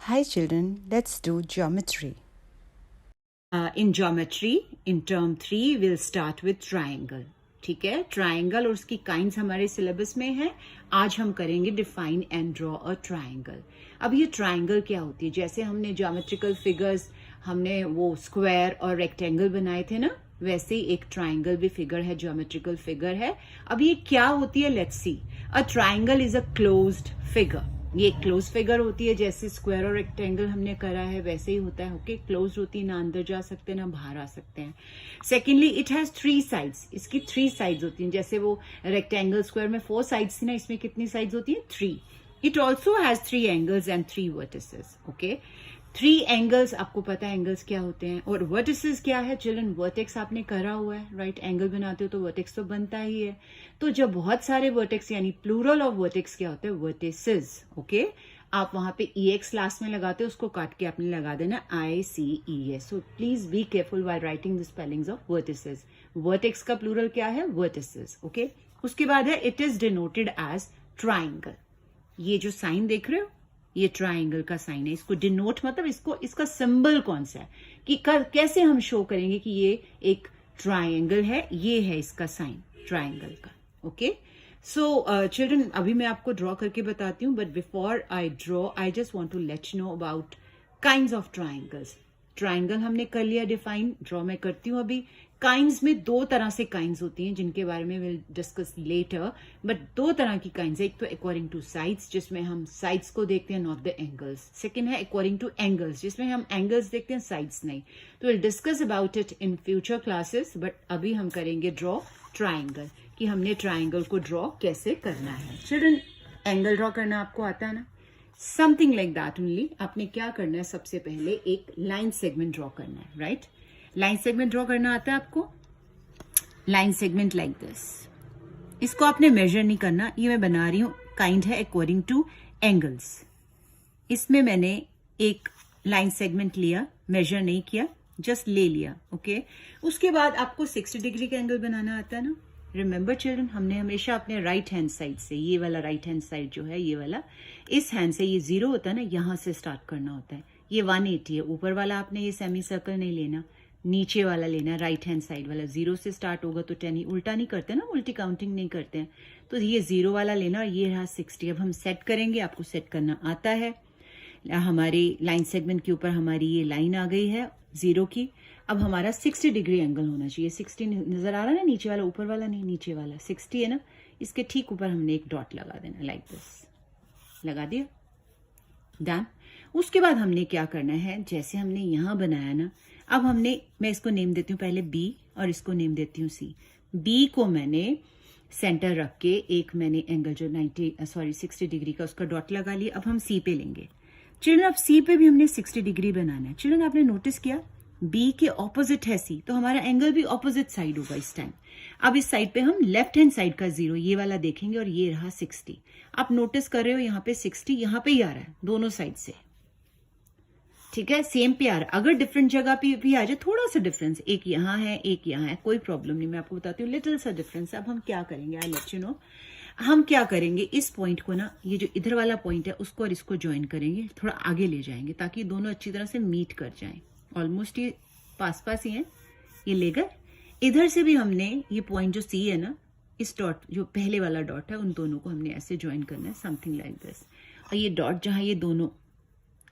Hi children, let's do geometry. In geometry, in term 3, we'll start with triangle. ठीक है, triangle और उसकी kinds हमारे सिलेबस में है. आज हम करेंगे define and draw a triangle. अब ये ट्राइंगल क्या होती है? जैसे हमने ज्योमेट्रिकल फिगर्स, हमने वो स्क्वायर और रेक्टेंगल बनाए थे ना, वैसे ही एक ट्राइंगल भी फिगर है, ज्योमेट्रिकल फिगर है. अब ये क्या होती है, let's see. A triangle is a closed figure. ये क्लोज फिगर होती है, जैसे स्क्वायर और रेक्टेंगल हमने करा है वैसे ही होता है. ओके, क्लोज होती है, ना अंदर जा सकते हैं ना बाहर आ सकते हैं. Secondly, it has 3 sides. इसकी 3 साइड्स होती हैं. जैसे वो रेक्टेंगल स्क्वायर में 4 साइड्स थी ना, इसमें कितनी साइड्स होती हैं? 3. It also has 3 angles and 3 vertices. Okay, 3 angles, आपको पता है एंगल्स क्या होते हैं. और वर्टिसेस क्या है चिल्ड्रन? वर्टेक्स आपने करा हुआ है, राइट? एंगल बनाते हो तो वर्टेक्स तो बनता ही है. तो जब बहुत सारे वर्टेक्स, यानी प्लूरल ऑफ वर्टेक्स क्या होते हैं? वर्टिसेस. ओके, आप वहां पे EX लास्ट में लगाते हो, उसको काट के आपने लगा देना ICES. So please be careful while writing the spellings of vertices. Vertex का प्लूरल क्या है? वर्टिसेस. ओके, उसके बाद है it is denoted as triangle. ये जो साइन देख रहे हो, ये ट्राइंगल का साइन है. इसको डिनोट मतलब इसका सिंबल कौन सा है कि कैसे हम शो करेंगे कि ये एक ट्राइंगल है. ये है इसका साइन ट्राइंगल का. ओके, सो चिल्ड्रन, अभी मैं आपको ड्रॉ करके बताती हूँ, but before I draw I just want to let you know about kinds of triangles. Triangle हमने कर लिया डिफाइन. ड्रॉ मैं करती हूँ अभी. काइंड्स में 2 तरह से काइंड्स होती हैं, जिनके बारे में विल डिस्कस लेटर. बट 2 तरह की काइंड्स है. एक तो अकॉर्डिंग टू साइड्स, जिसमें हम साइड्स को देखते हैं, नॉट द एंगल्स. सेकंड है अकॉर्डिंग टू एंगल्स, जिसमें हम एंगल्स देखते हैं, साइड्स नहीं. तो will discuss about it in future classes. But अभी हम करेंगे ड्रॉ ट्राइंगल, कि हमने ट्राइंगल को ड्रॉ कैसे करना है. चिल्ड्रन, एंगल ड्रॉ करना आपको आता है ना? Something like that only. आपने क्या करना है? सबसे पहले एक लाइन सेगमेंट ड्रॉ करना है, राइट? लाइन सेगमेंट ड्रॉ करना आता है आपको? Line segment like this. इसको आपने मेजर नहीं करना. ये मैं बना रही हूं, काइंड है अकॉर्डिंग टू एंगल्स. इसमें मैंने एक लाइन सेगमेंट लिया, मेजर नहीं किया, जस्ट ले लिया. ओके, उसके बाद आपको 60 डिग्री का एंगल बनाना आता है ना? रिमेंबर चिल्ड्रन, हमने हमेशा अपने राइट हैंड साइड से, ये वाला राइट हैंड साइड जो है, ये वाला, इस हैंड से, ये 0 होता है ना, यहां से स्टार्ट करना होता है. ये 180 है. ऊपर वाला आपने ये सेमी सर्कल नहीं लेना, नीचे वाला लेना, राइट हैंड साइड वाला. 0 से स्टार्ट होगा तो 10 ही. उल्टा नहीं करते ना, उल्टी काउंटिंग नहीं करते हैं. तो ये 0 वाला लेना और ये रहा 60. अब हम सेट करेंगे. आपको सेट करना आता है. हमारी लाइन सेगमेंट के ऊपर हमारी ये लाइन आ गई है 0 की. अब हमारा 60 डिग्री एंगल होना चाहिए. 60 नजर आ रहा है ना? नीचे वाला, ऊपर वाला नहीं, नीचे वाला 60 है ना? इसके ठीक ऊपर हमने एक डॉट लगा देना, लाइक दिस. लगा दिया, डन. उसके बाद हमने क्या करना है, जैसे हमने यहां बनाया ना, अब हमने, मैं इसको नेम देती हूँ पहले B और इसको नेम देती हूँ C. B को मैंने सेंटर रख के एक मैंने एंगल जो 60 डिग्री का, उसका डॉट लगा लिया. अब हम C पे लेंगे. चिल्ड्रन, अब C पे भी हमने 60 डिग्री बनाना है. चिल्ड्रन, आपने नोटिस किया B के ऑपोजिट है C, तो हमारा एंगल भी ऑपोजिट साइड होगा इस टाइम. अब इस साइड पे हम लेफ्ट हैंड साइड का 0, ये वाला देखेंगे, और ये रहा 60. आप नोटिस कर रहे हो यहाँ पे 60 यहाँ पे ही आ रहा है दोनों साइड से. ठीक है, सेम पे आ रहा है. अगर डिफरेंट जगह पे भी आ जाए, थोड़ा सा डिफरेंस, एक यहाँ है एक यहाँ है, कोई प्रॉब्लम नहीं. मैं आपको बताती हूँ, लिटिल सा डिफरेंस. अब हम क्या करेंगे, आई लेट यू नो. हम क्या करेंगे, इस पॉइंट को ना, ये जो इधर वाला पॉइंट है, उसको और इसको ज्वाइन करेंगे, थोड़ा आगे ले जाएंगे, ताकि दोनों अच्छी तरह से मीट कर जाएं. ऑलमोस्ट ये पास पास ही है. ये ले गए. इधर से भी हमने ये पॉइंट जो C है ना, इस डॉट जो पहले वाला डॉट है, उन दोनों को हमने ऐसे ज्वाइन करना है, समथिंग लाइक दिस. और ये डॉट जहां ये दोनों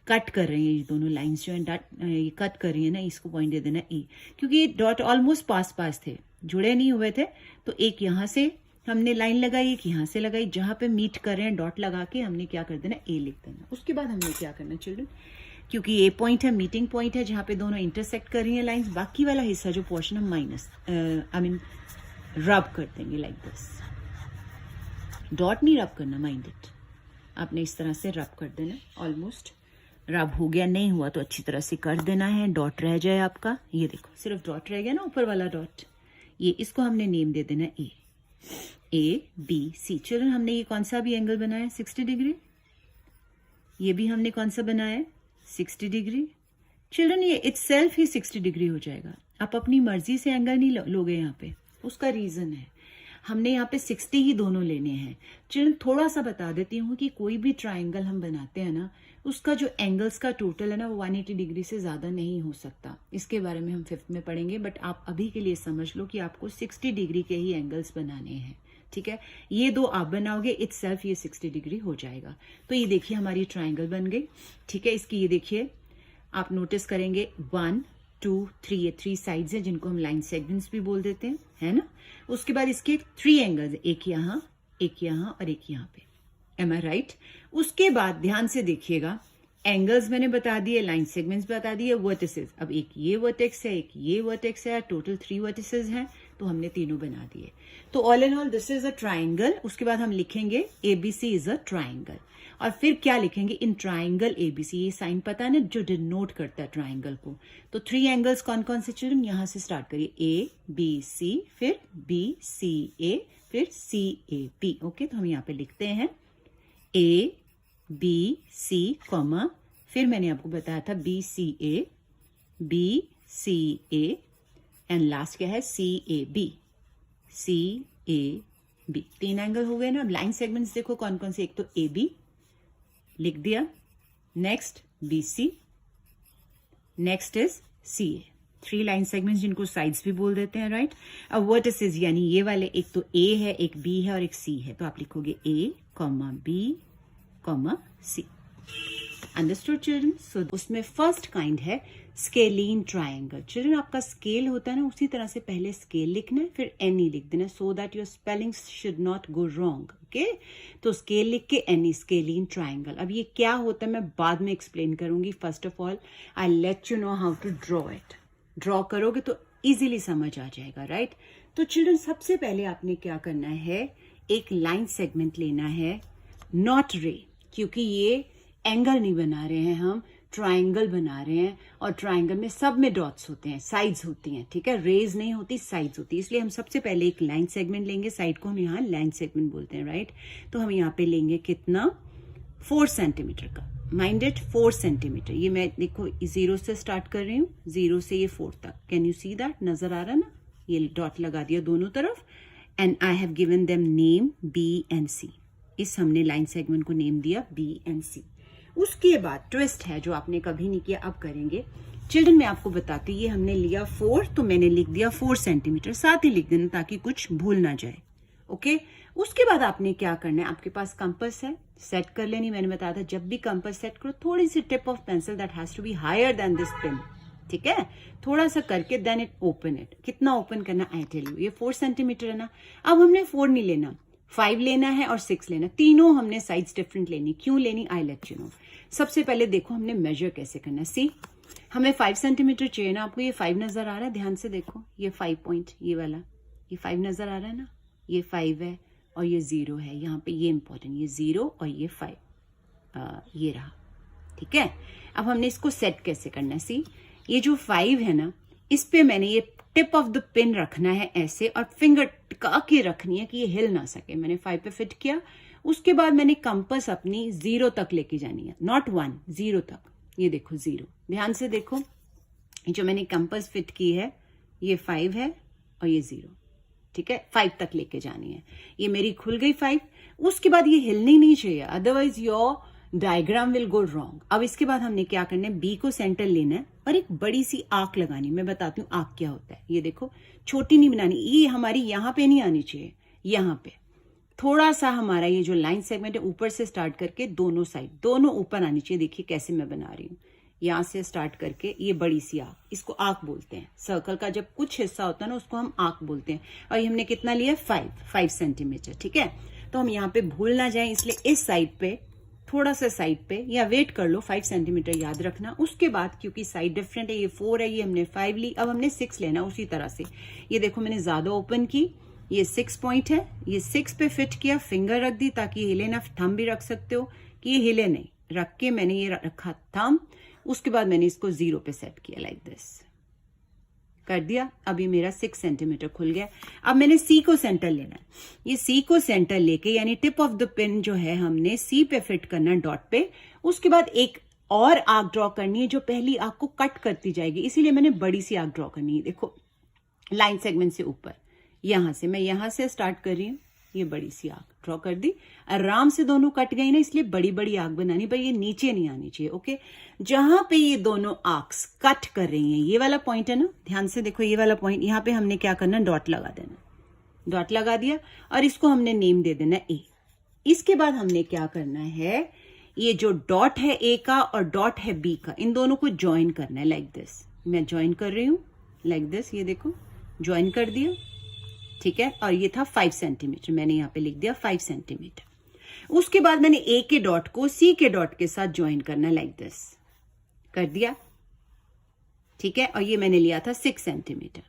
कट कर रहे हैं, ये दोनों लाइंस जो है ये कट कर रही है ना, इसको पॉइंट दे देना E. क्योंकि ये डॉट ऑलमोस्ट पास पास थे, जुड़े नहीं हुए थे. तो एक यहां से हमने लाइन लगाई, एक यहां से लगाई, जहां पे मीट कर रहे हैं डॉट लगा के हमने क्या कर देना, A लिख देना. उसके बाद हमने क्या करना चिल्ड्रन, क्योंकि ये पॉइंट है, मीटिंग पॉइंट है, जहां पे दोनों इंटरसेक्ट कर रही है लाइंस, बाकी वाला हिस्सा जो पोर्शन हम माइनस रब कर देंगे, लाइक दिस. डॉट नहीं रब करना, माइंड इट. आपने इस तरह से रब कर देना. ऑलमोस्ट रब हो गया, नहीं हुआ तो अच्छी तरह से कर देना है. डॉट रह जाए आपका, ये देखो सिर्फ डॉट रह गया ना, ऊपर वाला डॉट. ये इसको हमने नेम दे देना ABC. चिल्ड्रन, हमने ये कौन सा भी एंगल बनाया, 60 डिग्री. ये भी हमने कौन सा बनाया है, 60 डिग्री. चिल्ड्रन, ये इटसेल्फ ही 60 डिग्री हो जाएगा. आप अपनी मर्जी से एंगल नहीं लोगे यहाँ पे, उसका रीजन है, हमने यहाँ पे 60 ही दोनों लेने हैं. चिल्ड्रन, थोड़ा सा बता देती हूँ कि कोई भी ट्राइंगल हम बनाते हैं ना, उसका जो एंगल्स का टोटल है ना वो 180 डिग्री से ज़्यादा नहीं हो सकता। इसके बारे में हम 5th में पढ़ेंगे, बट आप अभी के लिए समझ लो कि आपको 60 डिग्री के ही एंगल्स बनाने हैं, ठीक है। ये दो आप बनाओगे, इटसेल्फ ये 60 डिग्री हो जाएगा। तो ये देखिए हमारी ट्राइंगल बन गई, ठीक है। इसकी ये देखिए आप नोटिस करेंगे 1 2 3, ये 3 साइड्स हैं जिनको हम लाइन सेगमेंट्स भी बोल देते हैं, है ना। उसके बाद इसके 3 एंगल्स, एक यहाँ, एक यहाँ और एक यहाँ पे। एम आई राइट? उसके बाद ध्यान से देखिएगा, एंगल्स मैंने बता दिए, लाइन सेगमेंट्स बता दिए, वर्टिसेस। अब एक ये वर्टेक्स है, एक ये वर्टेक्स है, टोटल 3 वर्टिसेस हैं, तो हमने तीनों बना दिए। तो all in all this is a triangle. उसके बाद हम लिखेंगे एबीसी इज अ ट्राइंगल। और फिर क्या लिखेंगे? इन ट्राइंगल एबीसी, ये साइन पता है ना जो डिनोट करता है ट्राइंगल को। तो 3 एंगल्स कौन कौन से चिल्ड्रन? यहां से स्टार्ट करिए, ए बी सी, फिर बी सी ए, फिर सी ए बी। ओके, तो हम यहाँ पे लिखते हैं ए बी सी कॉमा, फिर मैंने आपको बताया था B C A, B C A, and last क्या है? C A B, C A B. 3 angle हो गए ना। अब लाइन सेगमेंट्स देखो कौन कौन से, एक तो ए बी लिख दिया, next B C, next is C A. 3 line segments जिनको साइड्स भी बोल देते हैं, राइट। अब वर्टिसेस यानी ये वाले, एक तो ए है, एक बी है और एक सी है, तो आप लिखोगे A comma B comma C. Understood children? So उसमें फर्स्ट काइंड है स्केलीन ट्राइंगल। चिल्ड्रन आपका स्केल होता है ना, उसी तरह से पहले स्केल लिखना है, फिर एनी लिख देना, so that your spellings should not go wrong. Okay, तो स्केल लिख के एनी, स्केलीन ट्राइंगल। अब ये क्या होता है मैं बाद में एक्सप्लेन करूंगी। First of all I let you know how to draw it. Draw करोगे तो इजीली समझ आ जाएगा, राइट। तो चिल्ड्रन सबसे पहले आपने क्या करना है, एक लाइन सेगमेंट लेना है, नॉट रे, क्योंकि ये एंगल नहीं बना रहे हैं हम, ट्राइंगल बना रहे हैं, और ट्राइंगल में सब में डॉट्स होते हैं, साइड्स होती हैं, ठीक है। रेज नहीं होती, साइड्स होती है, इसलिए हम सबसे पहले एक लाइन सेगमेंट लेंगे। साइड को हम यहाँ लाइन सेगमेंट बोलते हैं, राइट। तो हम यहाँ पे लेंगे कितना? 4 सेंटीमीटर का। Mind it, 4 centimetre. ये मैं देखो 0 से स्टार्ट कर रही हूँ, 0 से ये 4 तक। Can you see that? नजर आ रहा ना? ये डॉट लगा दिया दोनों तरफ, and I have given them name B and C. इस हमने लाइन सेगमेंट को नेम दिया बी एंड सी। उसके बाद ट्विस्ट है जो आपने कभी नहीं किया, अब करेंगे। चिल्ड्रन मैं आपको बताती, ये हमने लिया 4, तो मैंने लिख दिया 4 सेंटीमीटर, साथ ही लिख देना ताकि कुछ भूल ना जाए। ओके, उसके बाद आपने क्या करना है, आपके पास कंपास है, सेट कर लेनी। मैंने बताया था जब भी कंपास सेट करो, थोड़ी सी tip of pencil that has to be higher than this pin, ठीक है, थोड़ा सा करके देन इट ओपन इट। कितना ओपन करना आई टेल यू। ये 4 सेंटीमीटर है ना। अब हमने 4 नहीं लेना, 5 लेना है और 6 लेना। तीनों हमने साइड्स डिफरेंट लेनी। क्यों लेनी? आई लेट यू नो। सबसे पहले देखो हमने मेजर कैसे करना। सी, हमें 5 सेंटीमीटर चाहिए ना। आपको ये 5 नजर आ रहा है? ध्यान से देखो, ये 5 पॉइंट, ये वाला, ये 5 नजर आ रहा है ना? ये 5 है और ये 0 है यहाँ पे, ये इंपॉर्टेंट, ये 0 और ये 5, ये रहा, ठीक है। अब हमने इसको सेट कैसे करना है? सी, ये जो 5 है ना, इस पे मैंने ये टिप ऑफ द पिन रखना है ऐसे, और फिंगर टिका के रखनी है कि ये हिल ना सके। मैंने 5 पे फिट किया। उसके बाद मैंने कंपास अपनी 0 तक लेके जानी है, नॉट 1, 0 तक। ये देखो 0, ध्यान से देखो, जो मैंने कंपास फिट की है ये 5 है और ये 0, ठीक है। 5 तक लेके जानी है। ये मेरी खुल गई 5। उसके बाद ये हिलनी नहीं चाहिए, otherwise your diagram will go wrong. अब इसके बाद हमने क्या करना है, बी को सेंटर लेना है और एक बड़ी सी आर्क लगानी। मैं बताती हूँ आर्क क्या होता है। ये देखो, छोटी नहीं बनानी, ये हमारी यहाँ पे नहीं आनी चाहिए, यहाँ पे थोड़ा सा हमारा ये जो लाइन सेगमेंट है ऊपर से स्टार्ट करके दोनों साइड, दोनों ऊपर आनी चाहिए। देखिए कैसे मैं बना रही हूँ, यहाँ से स्टार्ट करके ये बड़ी सी आर्क, इसको आर्क बोलते हैं। सर्कल का जब कुछ हिस्सा होता है ना, उसको हम आर्क बोलते हैं। और ये हमने कितना लिया? 5 सेंटीमीटर, ठीक है। तो हम यहाँ पे भूल ना जाए, इसलिए इस साइड पे थोड़ा सा साइड पे, या वेट कर लो, 5 सेंटीमीटर याद रखना। उसके बाद क्योंकि साइड डिफरेंट है, ये 4 है, ये हमने 5 ली, अब हमने 6 लेना उसी तरह से। ये देखो मैंने ज्यादा ओपन की, ये 6 पॉइंट है, ये 6 पे फिट किया, फिंगर रख दी ताकि हिले ना। थंब भी रख सकते हो कि ये हिले नहीं, रख के मैंने ये रखा थंब। उसके बाद मैंने इसको 0 पे सेट किया, लाइक दिस कर दिया। अब ये मेरा 6 सेंटीमीटर खुल गया। अब मैंने सी को सेंटर लेना है। ये सी को सेंटर लेके, यानी टिप ऑफ द पिन जो है हमने सी पे फिट करना है, डॉट पे। उसके बाद एक और आर्क ड्रॉ करनी है जो पहली आर्क को कट करती जाएगी, इसीलिए मैंने बड़ी सी आर्क ड्रॉ करनी है। देखो लाइन सेगमेंट से ऊपर, यहां से मैं यहां से स्टार्ट कर रही हूं, ये बड़ी सी आग ड्रॉ कर दी, आराम से दोनों कट गई ना, इसलिए बड़ी बड़ी आग बनानी, पर ये नीचे नहीं आनी चाहिए। ओके, जहां पे ये दोनों आर्क्स कट कर रही हैं, ये वाला पॉइंट है ना, ध्यान से देखो, ये वाला पॉइंट, यहाँ पे हमने क्या करना, डॉट लगा देना, डॉट लगा दिया और इसको हमने नेम दे देना ए। इसके बाद हमने क्या करना है, ये जो डॉट है ए का और डॉट है बी का, इन दोनों को ज्वाइन करना है लाइक दिस। मैं ज्वाइन कर रही हूं लाइक दिस, ये देखो ज्वाइन कर दिया, ठीक है। और ये था 5 सेंटीमीटर, मैंने यहाँ पे लिख दिया 5 सेंटीमीटर। उसके बाद मैंने ए के डॉट को सी के डॉट के साथ ज्वाइन करना लाइक दिस, कर दिया, ठीक है। और ये मैंने लिया था 6 सेंटीमीटर।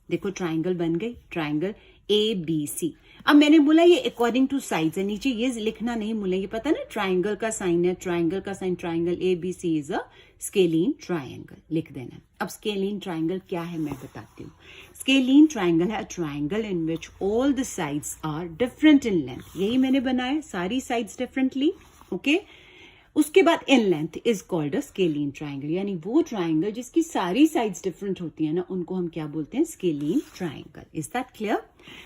देखो ट्राइंगल बन गई, ट्राइंगल ए बी सी। अब मैंने बोला ये अकॉर्डिंग टू साइड्स है, नीचे ये लिखना नहीं भूलें, ये पता ना ट्राइंगल का साइन है, ट्राइंगल का sign, triangle A B C is a scalene triangle, लिख देना। अब स्केलीन ट्राइंगल क्या है मैं बताती हूँ। स्केलीन ट्राइंगल है triangle in which all the sides are different in length, यही मैंने बनाया, सारी साइड्स डिफरेंटली, ओके। उसके बाद in length is called a scalene triangle, यानी वो ट्राइंगल जिसकी सारी साइड्स डिफरेंट होती है ना, उनको हम क्या बोलते हैं, scalene triangle. Is that clear?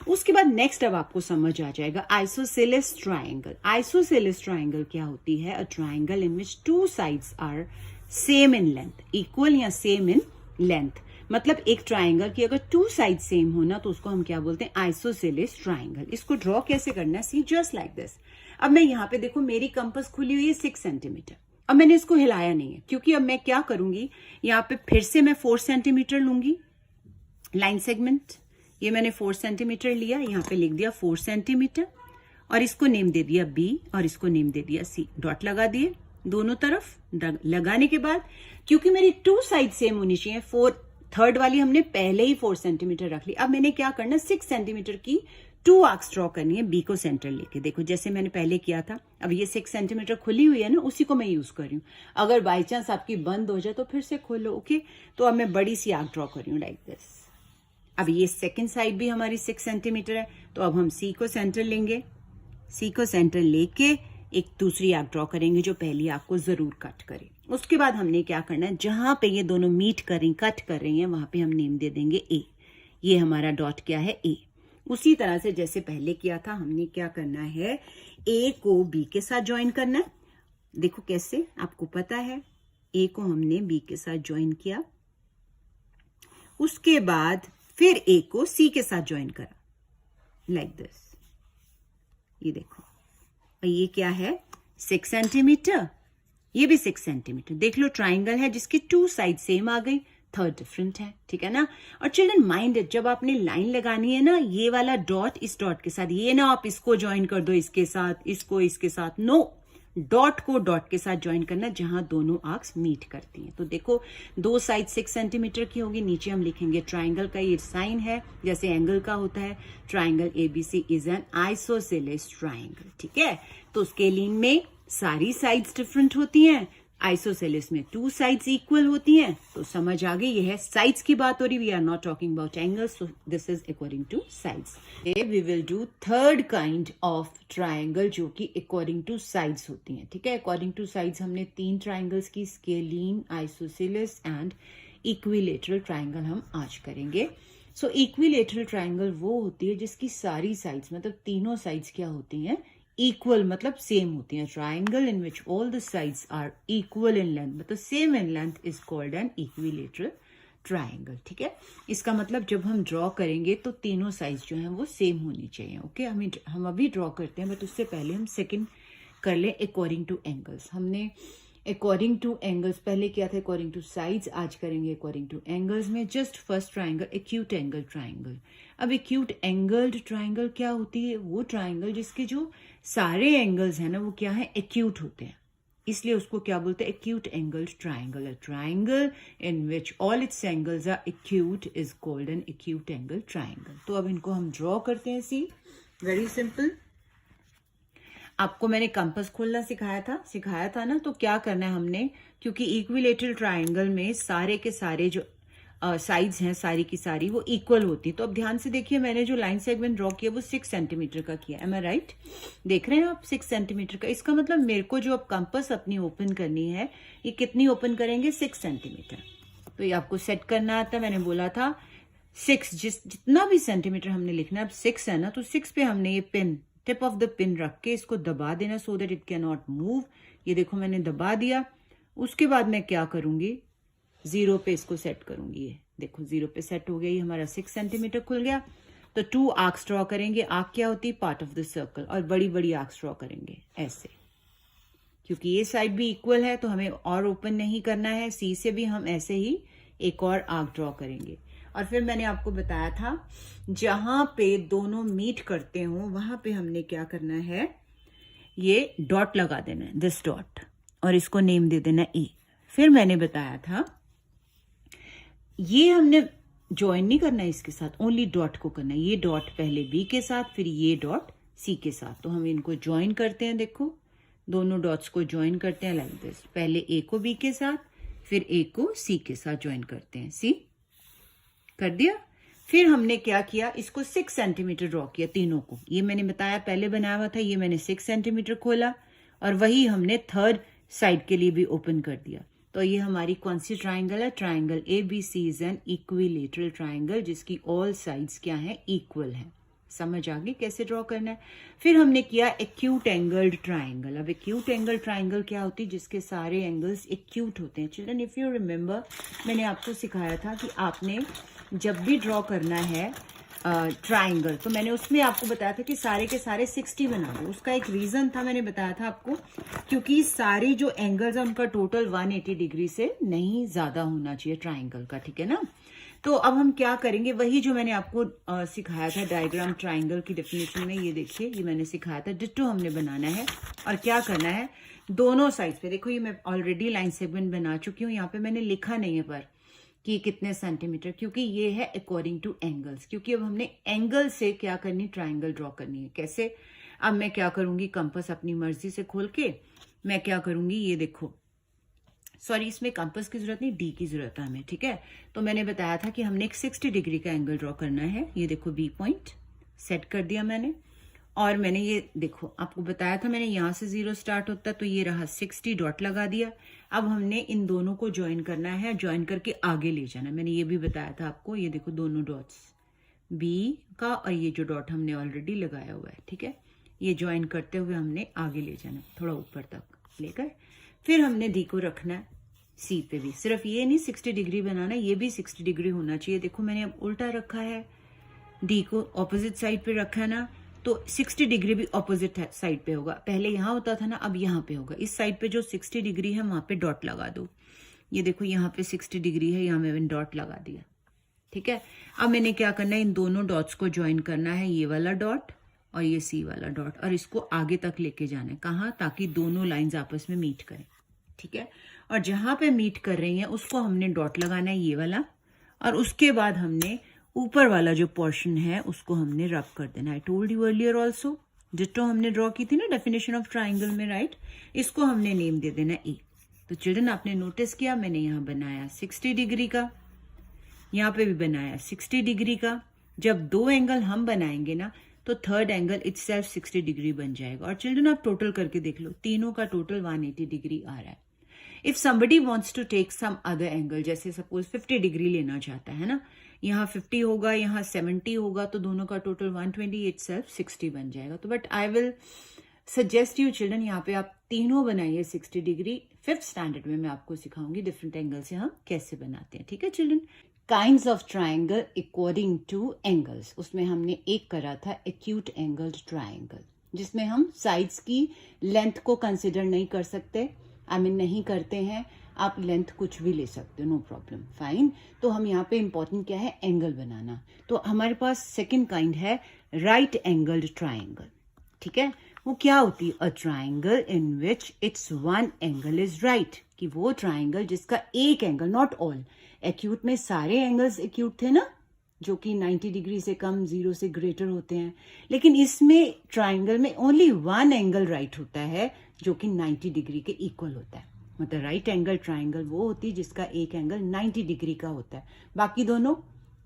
उसके बाद नेक्स्ट अब आपको समझ आ जाएगा आइसोसेलेस ट्राइंगल। आइसोसेलेस ट्राइंगल क्या होती है, a triangle in which 2 sides are same in length, equal या सेम इन लेंथ। मतलब एक ट्राइंगल की अगर 2 साइड सेम हो ना, तो उसको हम क्या बोलते हैं, आइसोसेलेस ट्राइंगल। इसको ड्रॉ कैसे करना है, सी जस्ट लाइक दिस। अब मैं यहाँ पे देखो, मेरी कंपास खुली हुई है 6 सेंटीमीटर। अब मैंने इसको हिलाया नहीं है, क्योंकि अब मैं क्या करूंगी, यहाँ पे फिर से मैं 4 सेंटीमीटर लूंगी लाइन सेगमेंट। ये मैंने 4 सेंटीमीटर लिया, यहाँ पे लिख दिया 4 सेंटीमीटर और इसको नेम दे दिया बी और इसको नेम दे दिया सी। डॉट लगा दिए दोनों तरफ। लगाने के बाद क्योंकि मेरी 2 साइड सेम होनी चाहिए, 4 वाली हमने पहले ही 4 सेंटीमीटर रख ली। अब मैंने क्या करना, 6 सेंटीमीटर की 2 आर्क्स ड्रॉ करनी है बी को सेंटर लेके। देखो जैसे मैंने पहले किया था। अब ये 6 सेंटीमीटर खुली हुई है ना, उसी को मैं यूज कर रही हूँ। अगर बाई चांस आपकी बंद हो जाए तो फिर से खोलो, ओके। तो अब मैं बड़ी सी आर्क ड्रॉ कर रही हूँ लाइक दिस। अब ये सेकेंड साइड भी हमारी 6 सेंटीमीटर है, तो अब हम सी को सेंटर लेंगे। सी को सेंटर लेके एक दूसरी आर्क ड्रॉ करेंगे जो पहली आर्क को जरूर कट करे। उसके बाद हमने क्या करना है, जहां पे ये दोनों मीट कर रही, कट कर रही हैं, वहां पे हम नेम दे देंगे ए। ये हमारा डॉट क्या है, ए। उसी तरह से जैसे पहले किया था, हमने क्या करना है, ए को बी के साथ ज्वाइन करना है। देखो कैसे, आपको पता है, ए को हमने बी के साथ ज्वाइन किया, उसके बाद फिर ए को सी के साथ ज्वाइन करा लाइक दिस। ये देखो, और ये क्या है, 6 सेंटीमीटर, ये भी 6 सेंटीमीटर। देख लो ट्राइंगल है जिसकी 2 साइड सेम आ गई, थर्ड डिफरेंट है, ठीक है ना। और चिल्ड्रन माइंड इट, जब आपने लाइन लगानी है ना, ये वाला डॉट इस डॉट के साथ, ये ना आप इसको ज्वाइन कर दो इसके साथ, इसको इसके साथ, नो, डॉट को डॉट के साथ ज्वाइन करना जहां दोनों आर्क्स मीट करती हैं। तो देखो 2 साइड 6 सेंटीमीटर की होगी, नीचे हम लिखेंगे ट्राइंगल का ये साइन है जैसे एंगल का होता है। Triangle ABC is N isosceles triangle, ठीक है। तो स्केलीन में सारी साइड्स डिफरेंट होती हैं, आइसोसेलेस में 2 साइड्स इक्वल होती हैं। तो समझ आ गई, ये है साइड्स की बात हो रही, we are not talking about angles, so this is according to sides. We will do third kind of triangle जो कि अकॉर्डिंग टू साइड्स होती हैं, ठीक है। अकॉर्डिंग टू साइड्स हमने 3 ट्राइंगल्स की, scalene, isosceles and equilateral triangle हम आज करेंगे। सो इक्विलेटरल ट्राइंगल वो होती है जिसकी सारी साइड्स, मतलब तीनों साइड्स क्या होती हैं, इक्वल, मतलब सेम होती हैं। Triangle in which all the sides are equal in length, मतलब same in length, is called an equilateral triangle, ठीक है। इसका मतलब जब हम ड्रॉ करेंगे तो तीनों साइड्स जो हैं वो सेम होनी चाहिए, ओके। हम अभी ड्रॉ करते हैं, बट उससे पहले हम सेकंड कर लें अकॉर्डिंग टू एंगल्स। हमने अकॉर्डिंग टू एंगल्स पहले किया था, अकॉर्डिंग टू साइड्स आज करेंगे अकॉर्डिंग टू एंगल्स में। Just first triangle, acute angle triangle. अब एक्यूट एंगल्ड ट्राइंगल क्या होती है, वो ट्राइंगल जिसके जो सारे एंगल्स हैं ना वो क्या है, एक्यूट होते हैं, इसलिए उसको क्या बोलते हैं, acute angled triangle. A triangle in which all its angles are acute is called an acute angle triangle. तो अब इनको हम ड्रॉ करते हैं। See, very simple. आपको मैंने कंपास खोलना सिखाया था ना, तो क्या करना है हमने, क्योंकि इक्विलेटरल ट्राइंगल में सारे के सारे जो साइड्स हैं सारी की सारी वो इक्वल होती। तो अब ध्यान से देखिए, मैंने जो लाइन सेगमेंट ड्रॉ किया वो 6 सेंटीमीटर का किया, एम आई राइट? देख रहे हैं आप, 6 सेंटीमीटर का। इसका मतलब मेरे को जो अब कंपास अपनी ओपन करनी है, ये कितनी ओपन करेंगे, 6 सेंटीमीटर। तो ये आपको सेट करना आता है, मैंने बोला था 6 जितना भी सेंटीमीटर हमने लिखना है, अब 6 है ना, तो 6 पे हमने ये pin, tip of the pin रख के इसको दबा देना so that it can not move. ये देखो मैंने दबा दिया। उसके बाद मैं क्या करूंगी, 0 पे इसको सेट करूंगी। ये देखो 0 पे सेट हो गया, ये हमारा 6 सेंटीमीटर खुल गया। तो 2 आर्क्स ड्रॉ करेंगे। आर्क क्या होती है, पार्ट ऑफ द सर्कल, और बड़ी बड़ी आर्क्स ड्रॉ करेंगे ऐसे, क्योंकि ये साइड भी इक्वल है तो हमें और ओपन नहीं करना है। सी से भी हम ऐसे ही एक और आर्क ड्रॉ करेंगे। और फिर मैंने आपको बताया था जहां पे दोनों मीट करते हो वहां पे हमने क्या करना है, ये डॉट लगा देना है, दिस डॉट, और इसको नेम दे देना ए। फिर मैंने बताया था ये हमने ज्वाइन नहीं करना है इसके साथ, ओनली डॉट को करना है। ये डॉट पहले बी के साथ, फिर ये डॉट सी के साथ। तो हम इनको ज्वाइन करते हैं, देखो दोनों डॉट्स को ज्वाइन करते हैं लाइक दिस। पहले ए को बी के साथ, फिर ए को सी के साथ ज्वाइन करते हैं। सी कर दिया। फिर हमने क्या किया, इसको 6 सेंटीमीटर ड्रॉ किया तीनों को। ये मैंने बताया पहले बनाया हुआ था, ये मैंने 6 सेंटीमीटर खोला और वही हमने थर्ड साइड के लिए भी ओपन कर दिया। तो ये हमारी कौन सी ट्राइंगल है, triangle ABC is an equilateral triangle जिसकी ऑल साइड्स क्या है, इक्वल है। समझ आ गई कैसे ड्रॉ करना है। फिर हमने किया एक्यूट एंगल्ड ट्राइंगल। अब एक्यूट एंगल ट्राइंगल क्या होती है, जिसके सारे एंगल्स एक्यूट होते हैं। चिल्ड्रन इफ यू रिमेंबर, मैंने आपको सिखाया था कि आपने जब भी ड्रॉ करना है ट्राइंगल, तो मैंने उसमें आपको बताया था कि सारे के सारे 60 बना दो। उसका एक रीजन था, मैंने बताया था आपको, क्योंकि सारे जो एंगल्स है उनका टोटल 180 डिग्री से नहीं ज्यादा होना चाहिए ट्राइंगल का, ठीक है ना। तो अब हम क्या करेंगे, वही जो मैंने आपको सिखाया था डायग्राम ट्राइंगल की डेफिनेशन में, ये देखिए ये मैंने सिखाया था, डिट्टो हमने बनाना है। और क्या करना है, दोनों साइड पे देखो, ये मैं ऑलरेडी लाइन सेगमेंट बना चुकी हूँ। यहाँ पे मैंने लिखा नहीं है पर कि कितने सेंटीमीटर, क्योंकि ये है अकॉर्डिंग टू एंगल्स, क्योंकि अब हमने एंगल से क्या करनी, ट्राइंगल ड्रॉ करनी है। कैसे, अब मैं क्या करूंगी, कंपास अपनी मर्जी से खोल के मैं क्या करूंगी, ये देखो, सॉरी इसमें कंपास की जरूरत नहीं, डी की जरूरत है हमें, ठीक है। तो मैंने बताया था कि हमने एक 60 डिग्री का एंगल ड्रॉ करना है। ये देखो बी पॉइंट सेट कर दिया मैंने, और मैंने ये देखो आपको बताया था, मैंने यहां से 0 स्टार्ट होता है, तो ये रहा 60, डॉट लगा दिया। अब हमने इन दोनों को ज्वाइन करना है, ज्वाइन करके आगे ले जाना है। मैंने ये भी बताया था आपको, ये देखो दोनों डॉट्स बी का और ये जो डॉट हमने ऑलरेडी लगाया हुआ है, ठीक है, ये ज्वाइन करते हुए हमने आगे ले जाना, थोड़ा ऊपर तक लेकर। फिर हमने डी को रखना है सी पे भी, सिर्फ ये नहीं 60 डिग्री बनाना, ये भी 60 डिग्री होना चाहिए। देखो मैंने अब उल्टा रखा है, डी को ऑपोजिट साइड पे रखा है ना, तो 60 डिग्री भी ऑपोजिट साइड पे होगा। पहले यहां होता था ना, अब यहां पे होगा। इस साइड पे जो 60 डिग्री है वहां पे डॉट लगा दो। ये देखो यहाँ पे 60 डिग्री है, यहाँ मैंने डॉट लगा दिया, ठीक है। अब मैंने क्या करना है, इन दोनों डॉट्स को ज्वाइन करना है, ये वाला डॉट और ये सी वाला डॉट, और इसको आगे तक लेके जाना है। कहाँ, ताकि दोनों लाइंस आपस में मीट करें, ठीक है। और जहां पे मीट कर रही हैं उसको हमने डॉट लगाना है, ये वाला, और उसके बाद हमने ऊपर वाला जो पोर्शन है उसको हमने रब कर देना। I told you earlier also, जिट्टो हमने ड्रॉ की थी ना डेफिनेशन ऑफ ट्राइंगल में, राइट। इसको हमने नेम दे देना ए। तो चिल्ड्रन आपने नोटिस किया, मैंने यहाँ बनाया 60 डिग्री का, यहाँ पे भी बनाया 60 डिग्री का। जब दो एंगल हम बनाएंगे ना, तो थर्ड एंगल इटसेल्फ 60 डिग्री बन जाएगा। और चिल्ड्रन आप टोटल करके देख लो, तीनों का टोटल 180 डिग्री आ रहा है। If somebody wants to take some other angle, जैसे सपोज 50 डिग्री लेना चाहता है ना, यहाँ 50 होगा, यहाँ 70 होगा, तो दोनों का टोटल 120 itself 60 बन जाएगा। तो but I will suggest you children, यहाँ पे आप तीनों बनाइए 60 डिग्री। 5th स्टैंडर्ड में मैं आपको सिखाऊंगी डिफरेंट एंगल से हम कैसे बनाते हैं, ठीक है children. Kinds of triangle according two angles, उसमें हमने एक करा था एक्यूट एंगल्ड ट्राइंगल, जिसमें हम साइड्स की लेंथ को कंसिडर नहीं कर सकते, नहीं करते हैं। आप लेंथ कुछ भी ले सकते हो, नो प्रॉब्लम, फाइन। तो हम यहाँ पे इंपॉर्टेंट क्या है, एंगल बनाना। तो हमारे पास सेकंड काइंड है राइट एंगल्ड ट्राइंगल, ठीक है। वो क्या होती है, a triangle in which it's one angle is right, कि वो ट्राइंगल जिसका एक एंगल, नॉट ऑल, एक्यूट में सारे एंगल्स एक्यूट थे ना, जो कि 90 डिग्री से कम, 0 से ग्रेटर होते हैं, लेकिन इसमें ट्राइंगल में ओनली वन एंगल राइट होता है जो कि 90 डिग्री के इक्वल होता है। मतलब राइट एंगल ट्राइंगल वो होती है जिसका एक एंगल 90 डिग्री का होता है। बाकी दोनों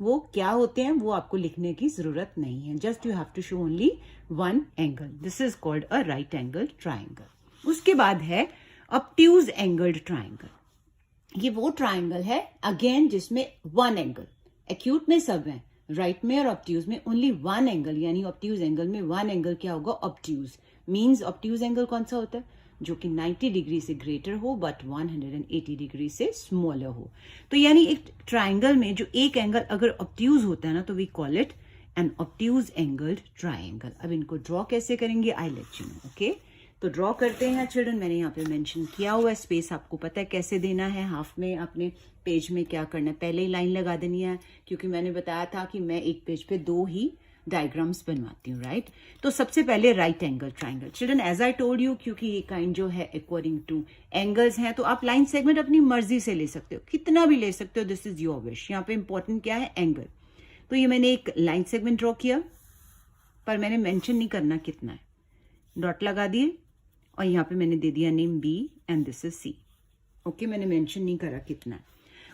वो क्या होते हैं वो आपको लिखने की जरूरत नहीं है, just you have to show only one angle. This is called a right angle triangle. उसके बाद है ऑब्ट्यूज एंगल्ड ट्राइंगल। ये वो ट्राइंगल है अगेन जिसमें वन एंगल, एक्यूट में सब है, राइट में और ऑब्ट्यूज में ओनली वन एंगल, यानी ऑब्ट्यूज एंगल में वन एंगल क्या होगा, ऑब्ट्यूज। मीन्स ऑब्ट्यूज एंगल कौन सा होता है, जो कि 90 डिग्री से ग्रेटर हो बट 180 डिग्री से स्मॉलर हो। तो यानी एक ट्राइंगल में जो एक एंगल अगर ऑब्ट्यूज होता है ना, तो we call it an obtuse angled triangle. अब इनको ड्रॉ कैसे करेंगे, I let you know. Okay, तो ड्रॉ करते हैं चिल्ड्रन। मैंने यहाँ पे मेंशन किया हुआ है, स्पेस आपको पता है कैसे देना है। हाफ में अपने पेज में क्या करना है, पहले ही लाइन लगा देनी है, क्योंकि मैंने बताया था कि मैं एक पेज पे 2 ही डायग्राम्स बनवाती हूँ, राइट। तो सबसे पहले right angle triangle. Children as I told you, क्योंकि ये काइंड जो है अकॉर्डिंग टू एंगल्स हैं, तो आप लाइन सेगमेंट अपनी मर्जी से ले सकते हो, कितना भी ले सकते हो, दिस इज योर विश। यहाँ पे इंपॉर्टेंट क्या है, एंगल। तो ये मैंने एक लाइन सेगमेंट ड्रॉ किया, पर मैंने मेंशन नहीं करना कितना है, डॉट लगा दिए और यहाँ पे मैंने दे दिया name B and this is C. Okay, मैंने मेंशन नहीं करा कितना है।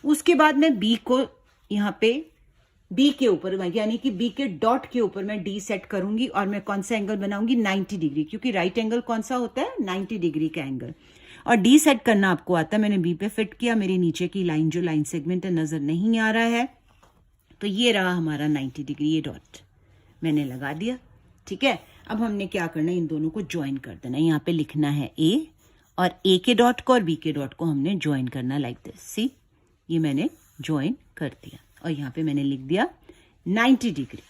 उसके बाद मैं बी को यहाँ पे बी के ऊपर, यानी कि बी के डॉट के ऊपर मैं डी सेट करूंगी और मैं कौन सा एंगल बनाऊंगी, 90 डिग्री, क्योंकि राइट एंगल कौन सा होता है, 90 डिग्री का एंगल। और डी सेट करना आपको आता है, मैंने बी पे फिट किया। मेरे नीचे की लाइन जो लाइन सेगमेंट है नजर नहीं आ रहा है, तो ये रहा हमारा 90 डिग्री, ये डॉट मैंने लगा दिया। ठीक है, अब हमने क्या करना है, इन दोनों को ज्वाइन कर देना है। यहाँ पे लिखना है ए, और ए के डॉट को और बी के डॉट को हमने ज्वाइन करना लाइक दिस। सी, ये मैंने ज्वाइन कर दिया और यहाँ पे मैंने लिख दिया 90 डिग्री।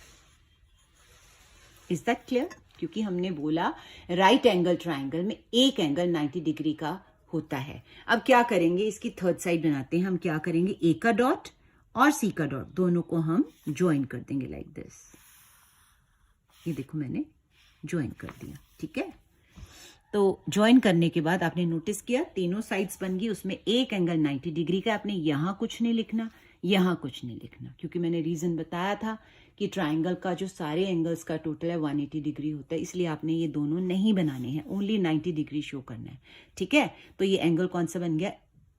Is that clear? क्योंकि हमने बोला राइट एंगल ट्राइंगल में एक एंगल 90 डिग्री का होता है। अब क्या करेंगे, इसकी थर्ड साइड बनाते हैं। हम क्या करेंगे, ए का डॉट और सी का डॉट दोनों को हम ज्वाइन कर देंगे लाइक दिस। ये देखो मैंने ज्वाइन कर दिया। ठीक है, तो ज्वाइन करने के बाद आपने नोटिस किया तीनों साइड्स बन गई, उसमें एक एंगल 90 डिग्री का। आपने यहां कुछ नहीं लिखना, यहां कुछ नहीं लिखना, क्योंकि मैंने रीजन बताया था कि ट्राइंगल का जो सारे एंगल्स का टोटल है 180 डिग्री होता है, इसलिए आपने ये दोनों नहीं बनाने हैं, ओनली 90 डिग्री शो करना है। ठीक है, तो ये एंगल कौन सा बन गया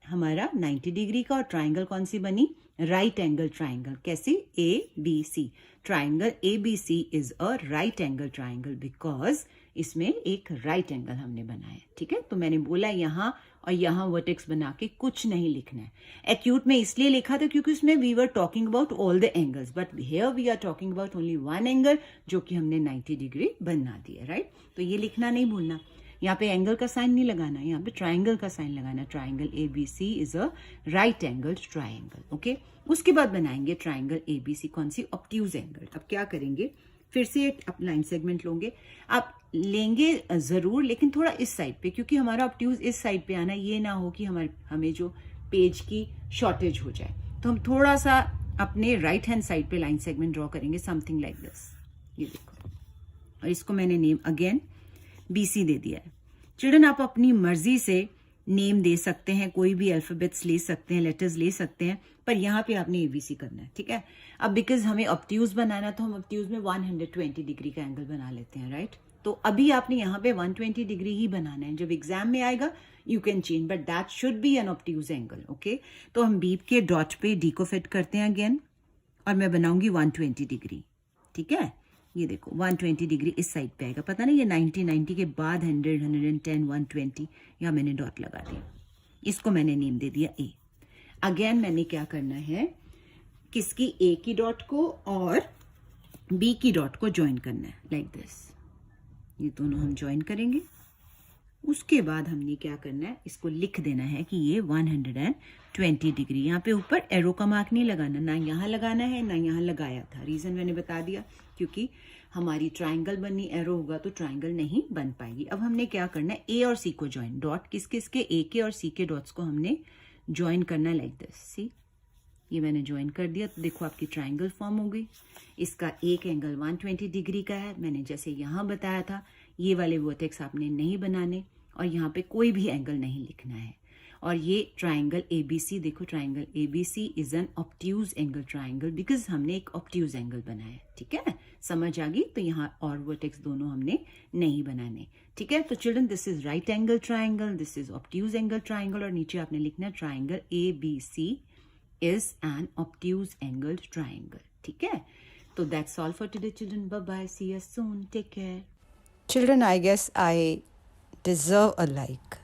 हमारा, 90 डिग्री का। और ट्राइंगल कौन सी बनी, राइट एंगल ट्राइंगल। कैसी, A B C. Triangle A B C is a right angle triangle because इसमें एक राइट एंगल हमने बनाया। ठीक है, तो मैंने बोला यहां और यहां वर्टेक्स बना के कुछ नहीं लिखना है। एक्यूट में इसलिए लिखा था क्योंकि उसमें we were talking about all the angles, but here we are talking about only one angle, जो कि हमने 90 डिग्री बना दिया, राइट। तो ये लिखना नहीं भूलना। यहाँ पे एंगल का साइन नहीं लगाना, यहाँ पे ट्राइंगल का साइन लगाना। Triangle A B C is a right angled triangle. Okay, उसके बाद बनाएंगे ट्राइंगल ए बी सी, कौन सी, ऑब्ट्यूज एंगल। अब क्या करेंगे, फिर से एक लाइन सेगमेंट लोगे, आप लेंगे जरूर, लेकिन थोड़ा इस साइड पे, क्योंकि हमारा ऑब्ट्यूज इस साइड पे आना, ये ना हो कि हमें जो पेज की शॉर्टेज हो जाए। तो हम थोड़ा सा अपने राइट हैंड साइड पे लाइन सेगमेंट ड्रॉ करेंगे, समथिंग लाइक दिस। ये देखो, और इसको मैंने नेम अगेन बीसी दे दिया है। चिल्ड्रन आप अपनी मर्जी से नेम दे सकते हैं, कोई भी अल्फाबेट्स ले सकते हैं, लेटर्स ले सकते हैं, पर यहाँ पे आपने एबीसी करना है। ठीक है, अब बिकॉज हमें ऑब्ट्यूज बनाना, तो हम ऑब्ट्यूज में 120 डिग्री का एंगल बना लेते हैं, राइट। तो अभी आपने यहाँ पे 120 डिग्री ही बनाना है। जब एग्जाम में आएगा you can change, but that should be an obtuse angle. Okay, तो हम बी के डॉट पे डी को फिट करते हैं अगेन, और मैं बनाऊंगी 120 डिग्री। ठीक है, ये देखो 120 डिग्री इस साइड पे आएगा। पता नहीं ये 90 के बाद 100, 110, 120, यहाँ मैंने डॉट लगा दिया। इसको मैंने नेम दे दिया ए। अगेन मैंने क्या करना है, किसकी, ए की डॉट को और बी की डॉट को ज्वाइन करना है लाइक दिस। ये दोनों हम ज्वाइन करेंगे। उसके बाद हमने क्या करना है, इसको लिख देना है कि ये 120 डिग्री। यहाँ पे ऊपर एरो का मार्क नहीं लगाना, ना यहाँ लगाना है ना यहाँ लगाया था। रीजन मैंने बता दिया, क्योंकि हमारी ट्राइंगल बननी, एरो होगा तो ट्राइंगल नहीं बन पाएगी। अब हमने क्या करना है, ए और सी को ज्वाइन, डॉट किस किस के, ए के और सी के डॉट्स को हमने ज्वाइन करना लाइक दिस। सी, ये मैंने ज्वाइन कर दिया, तो देखो आपकी ट्राइंगल फॉर्म हो गई। इसका एक एंगल 120 डिग्री का है। मैंने जैसे यहाँ बताया था, ये वाले वर्टेक्स आपने नहीं बनाने, और यहाँ पे कोई भी एंगल नहीं लिखना है। और ये ट्राइंगल एबीसी, देखो triangle ABC is an obtuse angle triangle, because हमने एक ऑब्ट्यूज एंगल बनाया है। ठीक है, समझ आ गई। तो यहाँ और वर्टेक्स दोनों हमने नहीं बनाने। ठीक है, तो children this is right angle triangle, this is obtuse angle triangle, और नीचे आपने लिखना है triangle ABC is an obtuse angle triangle. ठीक है, तो that's all for today children. Bye bye, see you soon, take care. Children, I guess I deserve a like.